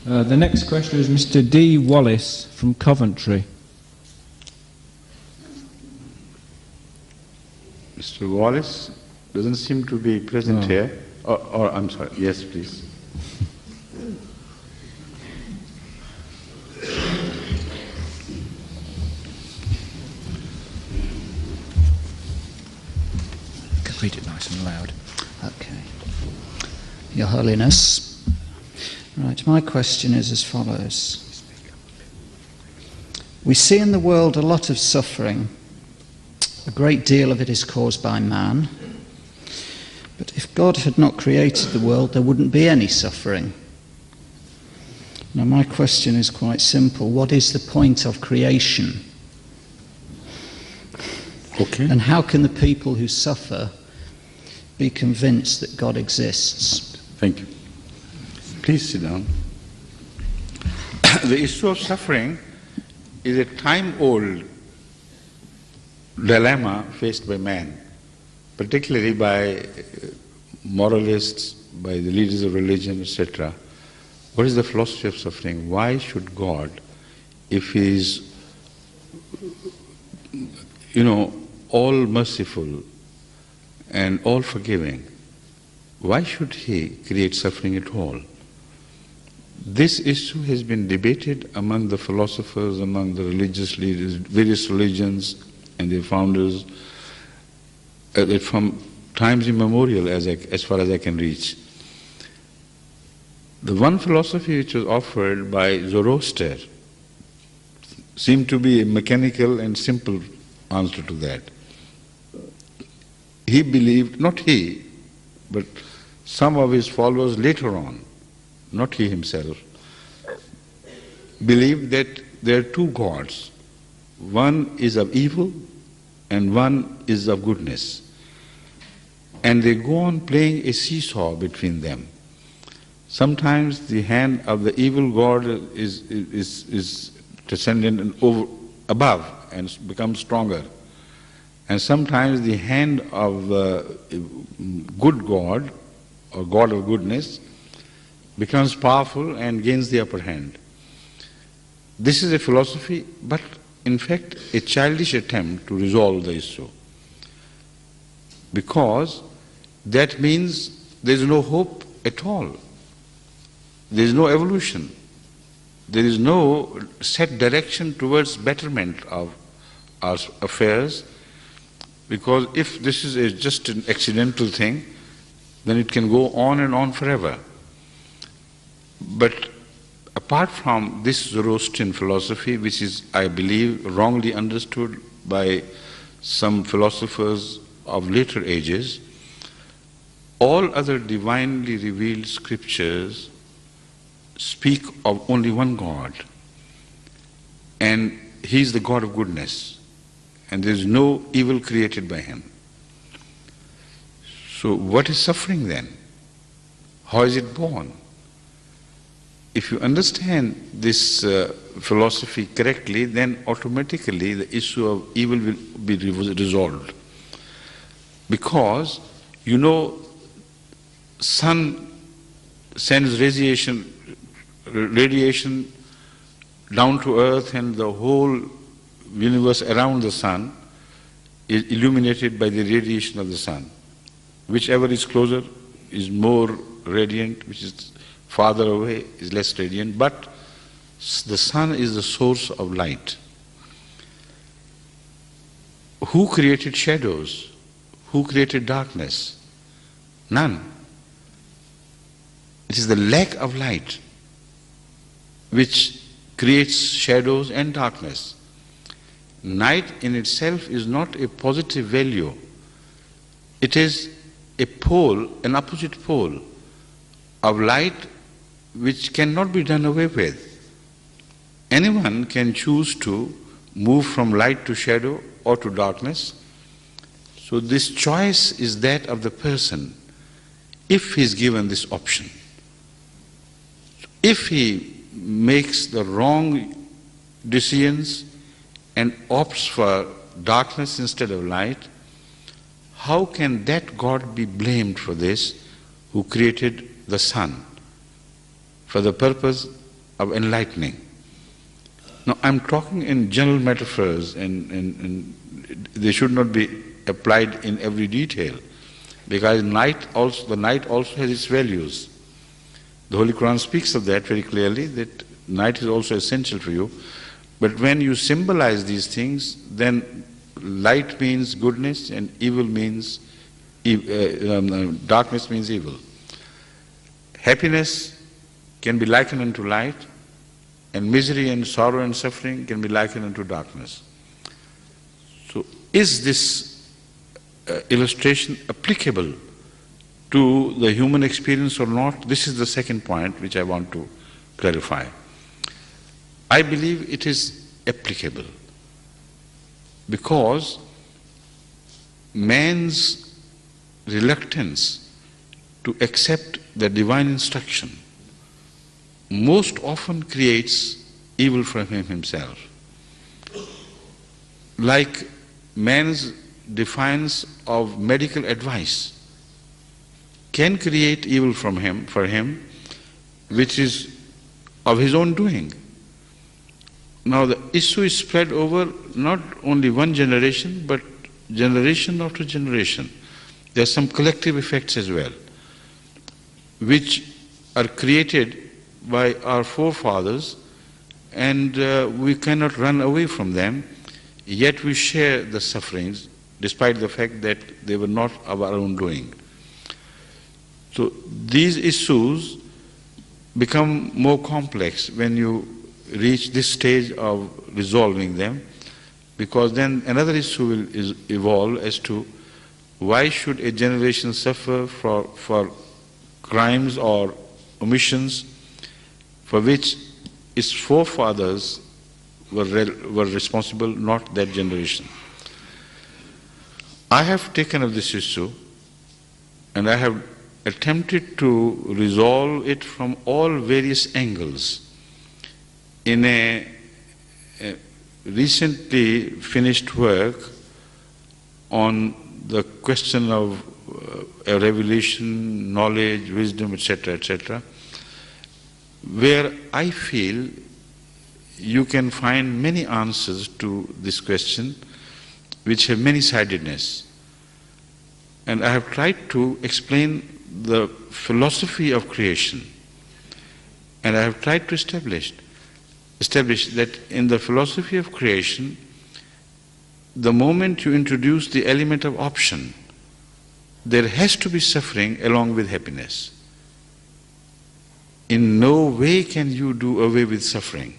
The next question is Mr. D. Wallace from Coventry. Mr. Wallace doesn't seem to be present here. Or I'm sorry. Yes, please. Read it nice and loud. Okay. Your Holiness. Right, my question is as follows. We see in the world a lot of suffering. A great deal of it is caused by man. But if God had not created the world, there wouldn't be any suffering. Now, my question is quite simple. What is the point of creation? Okay. And how can the people who suffer be convinced that God exists? Thank you. Please sit down. The issue of suffering is a time-old dilemma faced by man, particularly by moralists, by the leaders of religion, etc. What is the philosophy of suffering? Why should God, if He is, all merciful and all forgiving, why should He create suffering at all? This issue has been debated among the philosophers, among the religious leaders, various religions and their founders, from times immemorial as far as I can reach. The one philosophy which was offered by Zoroaster seemed to be a mechanical and simple answer to that. He believed, not he, but some of his followers later on, not he himself, believed that there are two gods. One is of evil and one is of goodness. And they go on playing a seesaw between them. Sometimes the hand of the evil god is descendant and above and becomes stronger. And sometimes the hand of the good God, or God of goodness, becomes powerful and gains the upper hand. This is a philosophy, but in fact a childish attempt to resolve the issue. Because that means there is no hope at all. There is no evolution. There is no set direction towards betterment of our affairs. Because if this is just an accidental thing, then it can go on and on forever. But apart from this Zoroastrian philosophy, which is, I believe, wrongly understood by some philosophers of later ages, all other divinely revealed scriptures speak of only one God. And He is the God of goodness. And there is no evil created by Him. So what is suffering then? How is it born? If you understand this philosophy correctly, then automatically the issue of evil will be resolved. Because, sun sends radiation down to earth, and the whole universe around the sun is illuminated by the radiation of the sun. Whichever is closer is more radiant, which is farther away is less radiant, but the sun is the source of light. Who created shadows? Who created darkness? None. It is the lack of light which creates shadows and darkness. Night in itself is not a positive value. It is a pole, an opposite pole of light which cannot be done away with. Anyone can choose to move from light to shadow or to darkness. So this choice is that of the person if he is given this option. If he makes the wrong decisions and opts for darkness instead of light, how can that God be blamed for this who created the sun for the purpose of enlightening. Now, I'm talking in general metaphors, and they should not be applied in every detail, because the night also has its values. The Holy Quran speaks of that very clearly, that night is also essential for you. But when you symbolize these things, then light means goodness and evil means darkness means evil. Happiness can be likened unto light, and misery and sorrow and suffering can be likened unto darkness. So is this illustration applicable to the human experience or not? This is the second point which I want to clarify. I believe it is applicable because man's reluctance to accept the divine instruction most often creates evil for him himself. Like man's defiance of medical advice can create evil for him, which is of his own doing. Now the issue is spread over not only one generation, but generation after generation. There are some collective effects as well, which are created by our forefathers, and we cannot run away from them, yet we share the sufferings, despite the fact that they were not of our own doing. So these issues become more complex when you reach this stage of resolving them, because then another issue will evolve as to why should a generation suffer for crimes or omissions for which its forefathers were responsible, not that generation. I have taken up this issue and I have attempted to resolve it from all various angles. In a recently finished work on the question of revelation, knowledge, wisdom, etc., where I feel you can find many answers to this question which have many-sidedness. And I have tried to explain the philosophy of creation, and I have tried to establish that in the philosophy of creation, the moment you introduce the element of option, there has to be suffering along with happiness. In no way can you do away with suffering.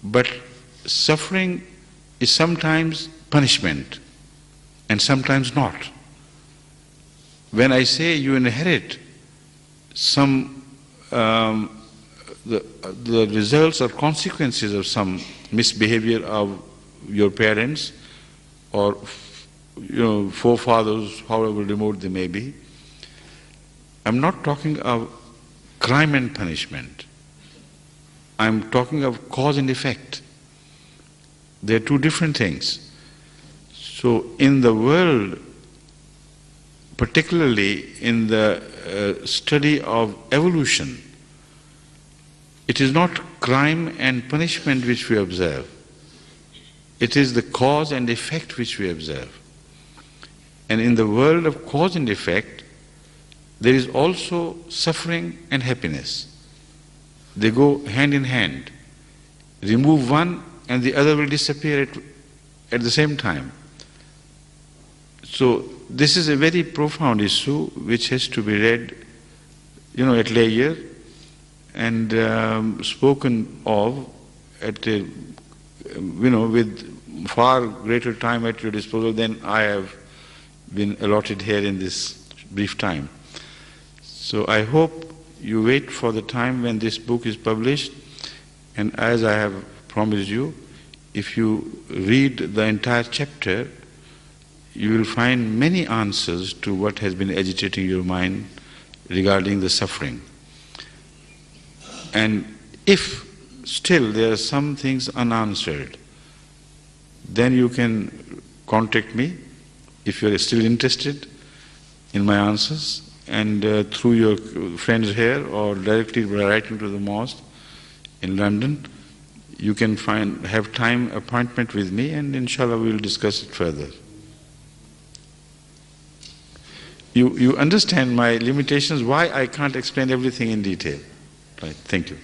But suffering is sometimes punishment and sometimes not. When I say you inherit some the results or consequences of some misbehavior of your parents or forefathers, however remote they may be, I'm not talking of crime and punishment. I'm talking of cause and effect. They're two different things. So in the world, particularly in the study of evolution, it is not crime and punishment which we observe. It is the cause and effect which we observe. And in the world of cause and effect, there is also suffering and happiness. They go hand in hand. Remove one and the other will disappear at the same time. So this is a very profound issue which has to be read, at leisure and spoken of at a, with far greater time at your disposal than I have been allotted here in this brief time. So I hope you wait for the time when this book is published, and as I have promised you, if you read the entire chapter, you will find many answers to what has been agitating your mind regarding the suffering. And if still there are some things unanswered, then you can contact me if you are still interested in my answers, and through your friends here or directly by writing to the mosque, in London, you can have time appointment with me, and inshallah we will discuss it further. You understand my limitations, why I can't explain everything in detail. Right, thank you.